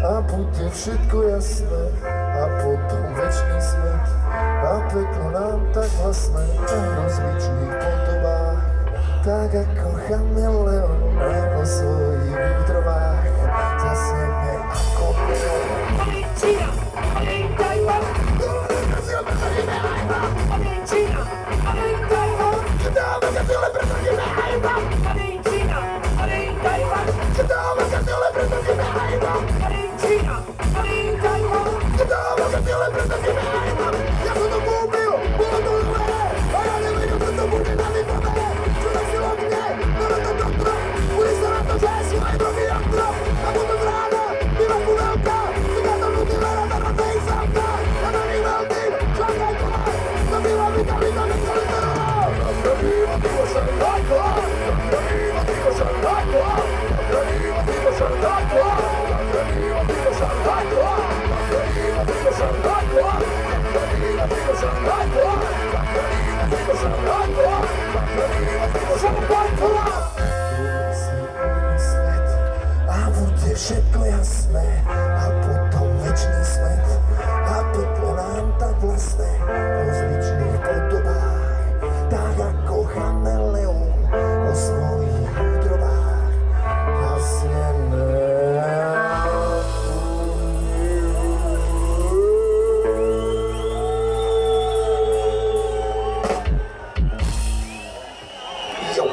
A bude všetko jasné, a potom večný svet, a peklo nám tak vlastné, v rozličných podobách, tak ako chameleon vo svojich útrovách, zasneme ako milión. Argentina, Taiwan, Argentina, Taiwan, Dáme kapile, pretože hajba. Argentina, Taiwan, Dáme kapile, pretože hajba. Argentina, Taiwan. Dáme kapile, pretože hajba. Ja som to kúpil, bolo to zlé, a ja nevedel, že to bude na výborné. Čo tak si lokne, bolo to dobro, bude sa na to, že sú aj drogy jadro. A potom z rána, býva kudelka, si na to nutí vera, na tej samka. A na nich veľký, čakaj kolaj, to býva vitamina, nekolesterolov. Všetko jasné, a potom večný svet, a peklo nám tak vlastné, v rozličných podobách, tak ako chameleon o svojich útrobách, zasneme. Yo!